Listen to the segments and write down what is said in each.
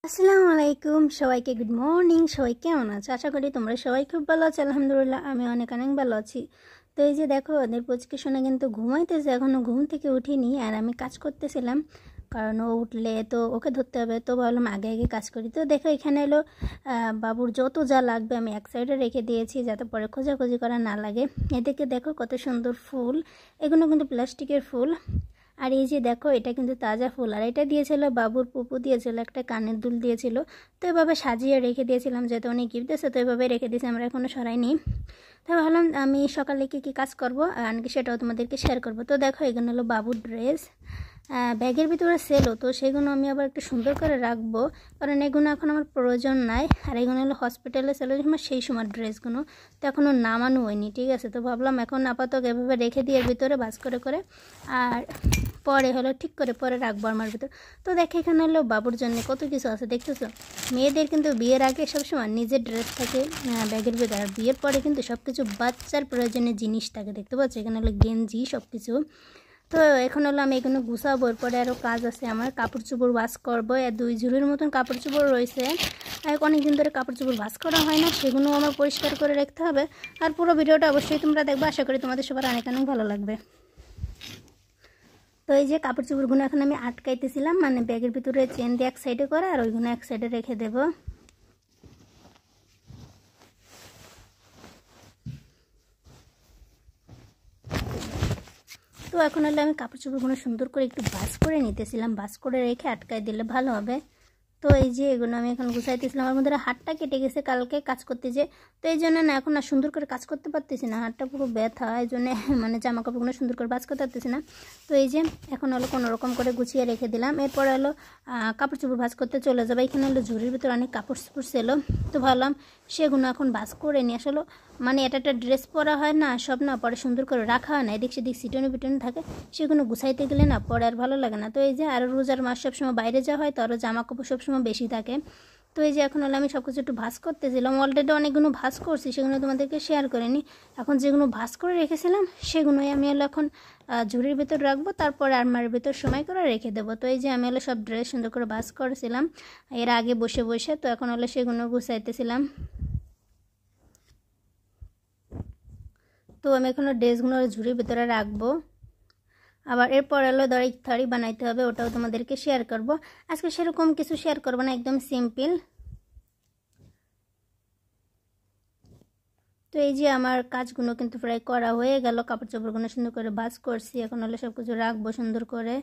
আসসালামু আলাইকুম সবাইকে গুড মর্নিং। সবাই কেমন আছো? আশা করি তোমরা সবাই খুব ভালো আছো। আলহামদুলিল্লাহ আমি অনেক ভালো আছি। তো এই যে দেখো ওদের পুচকি সোনা কিন্তু ঘুমাইতেছে, এখনও ঘুম থেকে উঠিনি আর আমি কাজ করতেছিলাম, কারণ ও উঠলে তো ওকে ধরতে হবে। তো ভাবলাম আগে আগে কাজ করি। তো দেখো এখানে এলো বাবুর যত যা লাগবে আমি এক সাইডে রেখে দিয়েছি যাতে পরে খোঁজাখুঁজি করা না লাগে। এদিকে দেখো কত সুন্দর ফুল, এগুলো কিন্তু প্লাস্টিকের ফুল। আর এই যে দেখো এটা কিন্তু তাজা ফুল, আর এটা দিয়েছিল বাবুর পুপু, দিয়েছিল একটা কানের দুল দিয়েছিল। তো এভাবে সাজিয়ে রেখে দিয়েছিলাম যেহেতু উনি গিফট দিয়েছে, তো এভাবে রেখে দিয়েছি, আমরা এখনও সরাইনি। তো ভাবলাম আমি সকালে কী কাজ করবো আর সেটাও তোমাদেরকে শেয়ার করবো। তো দেখো এগুলো হলো বাবুর ড্রেস, ব্যাগের ভিতরে সেলও, তো সেগুলো আমি আবার একটু সুন্দর করে রাখবো কারণ এগুলো এখন আমার প্রয়োজন নাই। আর এগুলো হলো হসপিটালে সেলের সময় সেই সময় ড্রেসগুলো, তো এখনও নামানো হয়নি, ঠিক আছে। তো ভাবলাম এখন আপাতত এভাবে রেখে দিয়ে ভিতরে ভাঁজ করে করে আর পরে হলো ঠিক করে পরে রাখবো আমার ভিতর। তো দেখে এখানে হলো বাবুর জন্য কত কিছু আছে দেখতেছো। মেয়েদের কিন্তু বিয়ের আগে সবসময় নিজের ড্রেস থাকে ব্যাগের ভিতরে, আর বিয়ের পরে কিন্তু সব কিছু বাচ্চার প্রয়োজনীয় জিনিস থাকে, দেখতে পাচ্ছ এখানে হলো গেঞ্জি সব কিছু। তো এখন হলো আমি এখানে গুছাবো, পরে আরও কাজ আছে আমার, কাপড় চোপড় ভাঁজ করবো। আর 2 ঝুড়ির মতন কাপড় চোপড় রয়েছে, অনেক দিন ধরে কাপড় চোপড় ভাঁজ করা হয় না, সেগুলো আমার পরিষ্কার করে রাখতে হবে। আর পুরো ভিডিওটা অবশ্যই তোমরা দেখবে, আশা করি তোমাদের সবার অনেক ভালো লাগবে। তো এই যে কাপড় চোপড়গুলো এখন আমি আটকাইতেছিলাম, মানে ব্যাগের ভিতরে চেন দিয়ে এক সাইডে করে আর ওইগুলো এক সাইডে রেখে দেব। তো এখন হলে আমি কাপড় চোপড়গুলো সুন্দর করে একটু ভাঁজ করে নিতেছিলাম, ভাঁজ করে রেখে আটকাই দিলে ভালো হবে। তো এই যে এগুলো আমি এখন গুছাইতেছিলাম, আমার মধ্যে হাতটা কেটে গেছে কালকে কাজ করতে যে, তো এই জন্য না এখন আর সুন্দর করে কাজ করতে পারতেছি না, হাতটা পুরো ব্যথা, এই জন্য মানে জামা কাপড়গুলো সুন্দর করে ভাঁজ করতে পারতেছি না। তো এই যে এখন হলো কোনো রকম করে গুছিয়ে রেখে দিলাম, এরপরে হলো কাপড় চোপড় ভাঁজ করতে চলে যাবে। এখানে হলো ঝুড়ির ভিতরে অনেক কাপড় চোপড় ছিল, তো ভাবলাম সেগুলো এখন ভাঁজ করে নিয়ে আসলো, মানে এটা একটা ড্রেস পরা হয় না সব, না পরে সুন্দর করে রাখা হয় না, এদিক সেদিক সিটনে পিটনে থাকে, সেগুলো গুছাইতে গেলে না পরে আর ভালো লাগে না। তো এই যে আর রোজার মাস সবসময় বাইরে যাওয়া হয়, তো আরও জামা কাপড় সবসময় বেশি থাকে। তো এই যে এখন হলো আমি সব কিছু একটু ভাঁজ করতেছিলাম, অলরেডি অনেকগুলো ভাঁজ করছি, সেগুলো তোমাদেরকে শেয়ার করিনি। এখন যেগুলো ভাঁজ করে রেখেছিলাম সেগুলোই আমি হলো এখন ঝুড়ির ভিতর রাখবো, তারপরে আলমারির ভিতর সময় করে রেখে দেবো। তো এই যে আমি হলো সব ড্রেস সুন্দর করে ভাঁজ করেছিলাম এর আগে বসে বসে, তো এখন হলো সেগুলো গুছাইতেছিলাম। তো আমি এখন ড্রেসগুলো ঝুড়ির ভিতরে রাখবো, আবার এরপর হলো থাড়ি বানাইতে হবে, ওটাও তোমাদেরকে শেয়ার করব। আজকে সেরকম কিছু শেয়ার করবো না, একদম সিম্পল। তো এই যে আমার কাজগুলো কিন্তু প্রায় করা হয়ে গেল, কাপড় চোপড়গুলো সুন্দর করে ভাঁজ করছি, এখন হলো সব কিছু রাখবো সুন্দর করে।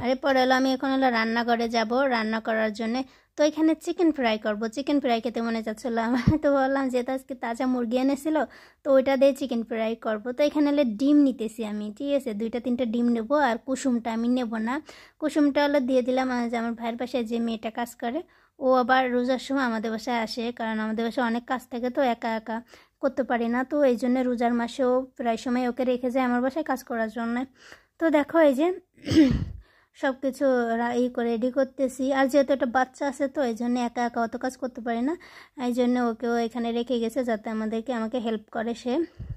আর এরপর হলো আমি এখন হলো রান্নাঘরে যাব রান্না করার জন্য। তো এখানে চিকেন ফ্রাই করব, চিকেন ফ্রাই খেতে মনে চাচ্ছিল আমার, তো বললাম যেহেতু আজকে তাজা মুরগি এনেছিল তো ওইটা দিয়ে চিকেন ফ্রাই করব। তো এখানে হলো ডিম নিতেছি আমি, ঠিক আছে, 2-3টা ডিম নেব, আর কুসুমটা আমি নেব না, কুসুমটা হলো দিয়ে দিলাম। যে আমার ভাইয়ের বাসায় যে মেয়েটা কাজ করে ও আবার রোজার সময় আমাদের বাসায় আসে, কারণ আমাদের বাসায় অনেক কাজ থাকে, তো একা একা করতে পারি না, তো এই জন্য রোজার মাসেও প্রায় সময় ওকে রেখে যায় আমার বাসায় কাজ করার জন্য। তো দেখো এই যে সব কিছু করে রেডি করতেছি, আর যেহেতু একটা বাচ্চা আছে তো এই জন্য একা একা অত কাজ করতে পারি না, এই জন্য ওকেও এখানে রেখে গেছে যাতে আমাকে হেল্প করে সে।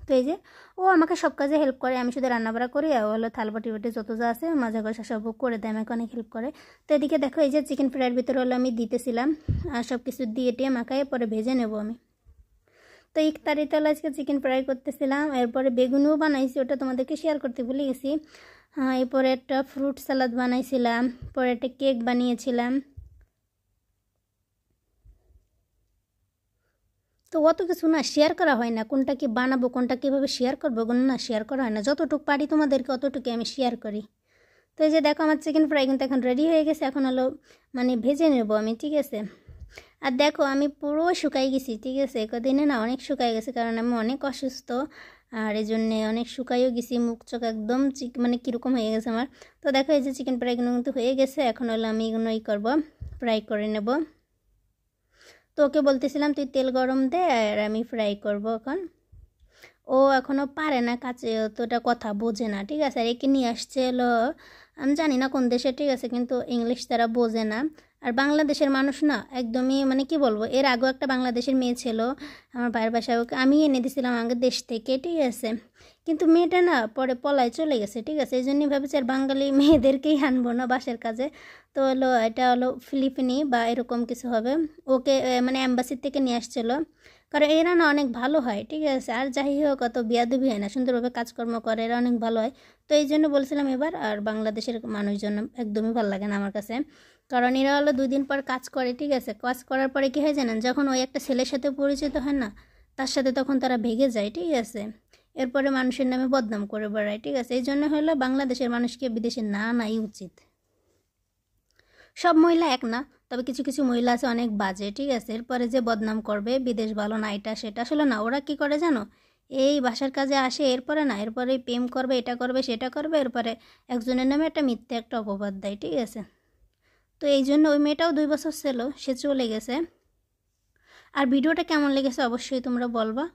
তো এই যে ও আমাকে সব কাজে হেল্প করে, আমি শুধু রান্নাবাড়া করি, আর হলো থালবাটি বাটি যত যা আছে মাজা ঘষা সব করে দেয়, আমাকে অনেক হেল্প করে। তো এদিকে দেখো এই যে চিকেন ফ্রাইয়ের ভিতরে হলো আমি দিতেছিলাম, আর সব কিছু দিয়ে টিয়ে মাখায় পরে ভেজে নেব আমি। তো ইফতারিতে হলো আজকে চিকেন ফ্রাই করতেছিলাম, এরপরে বেগুনও বানাইছি, ওটা তোমাদেরকে শেয়ার করতে ভুলে গেছি। হ্যাঁ, এরপরে একটা ফ্রুট সালাদ বানাইছিলাম, পরে একটা কেক বানিয়েছিলাম। তো অত কিছু না শেয়ার করা হয় না, কোনটা কি বানাবো কোনটা কীভাবে শেয়ার করবো ওগুলো না শেয়ার করা হয় না, যতটুকু পারি তোমাদেরকে অতটুকু আমি শেয়ার করি। তো এই যে দেখো আমার চিকেন ফ্রাই কিন্তু এখন রেডি হয়ে গেছে, এখন হলো মানে ভেজে নেবো আমি, ঠিক আছে। আর দেখো আমি পুরো শুকাই গেছি, ঠিক আছে, কদিনে না অনেক শুকাই গেছে, কারণ আমি অনেক অসুস্থ, আর এই জন্যে অনেক শুকাইও গেছি, মুখ চোখ একদম মানে কীরকম হয়ে গেছে আমার। তো দেখো এই যে চিকেন ফ্রাইগুলো কিন্তু হয়ে গেছে, এখন হলো আমি এগুলো করবো, ফ্রাই করে নেব। তো ওকে বলতেছিলাম তুই তেল গরম দে আর আমি ফ্রাই করব এখন। ও এখনও পারে না কাছে, অতটা কথা বোঝে না, ঠিক আছে। আর একে নিয়ে আসছে হলো আমি জানি না কোন দেশে, ঠিক আছে, কিন্তু ইংলিশ তারা বোঝে না, আর বাংলাদেশের মানুষ না একদমই মানে কি বলবো, এর আগেও একটা বাংলাদেশের মেয়ে ছিল আমার ভাইয়ের বাসায়, ওকে আমি এনে দিয়েছিলাম আমাদের দেশ থেকে, ঠিক আছে। কিন্তু মেয়েটা না পরে পলায় চলে গেছে, ঠিক আছে। এই জন্যই ভাবেছি আর বাঙালি মেয়েদেরকেই আনবো না বাসার কাজে। তো হলো এটা হলো ফিলিপিনি বা এরকম কিছু হবে। ওকে মানে অ্যাম্বাসির থেকে নিয়ে আসছিলো, কারণ এরা না অনেক ভালো হয়, ঠিক আছে। আর যাই হোক অত বিয়াদবি হয় না, সুন্দরভাবে কাজকর্ম করে, এরা অনেক ভালো হয়। তো এই জন্য বলছিলাম এবার। আর বাংলাদেশের মানুষজন একদমই ভালো লাগে না আমার কাছে, কারণ এরা হলো 2 দিন পর কাজ করে, ঠিক আছে। কাজ করার পরে কী হয় জানেন, যখন ওই একটা ছেলের সাথে পরিচিত হয় না, তার সাথে তখন তারা ভেগে যায়, ঠিক আছে। এরপরে মানুষের নামে বদনাম করে বেড়ায়, ঠিক আছে। এই জন্য হলো বাংলাদেশের মানুষকে বিদেশে না নাই উচিত। সব মহিলা এক না, তবে কিছু কিছু মহিলা আছে অনেক বাজে, ঠিক আছে। এরপরে যে বদনাম করবে বিদেশ ভালো না এটা সেটা, আসলে না ওরা কি করে জানো, এই বাসার কাজে আসে, এরপরে না এরপরে প্রেম করবে, এটা করবে সেটা করবে, এরপরে একজনের নামে একটা মিথ্যে একটা অপবাদ দেয়, ঠিক আছে। তো এই জন্য ওই মেয়েটাও 2 বছর ছিল, সে চলে গেছে। আর ভিডিওটা কেমন লেগেছে অবশ্যই তোমরা বলবা।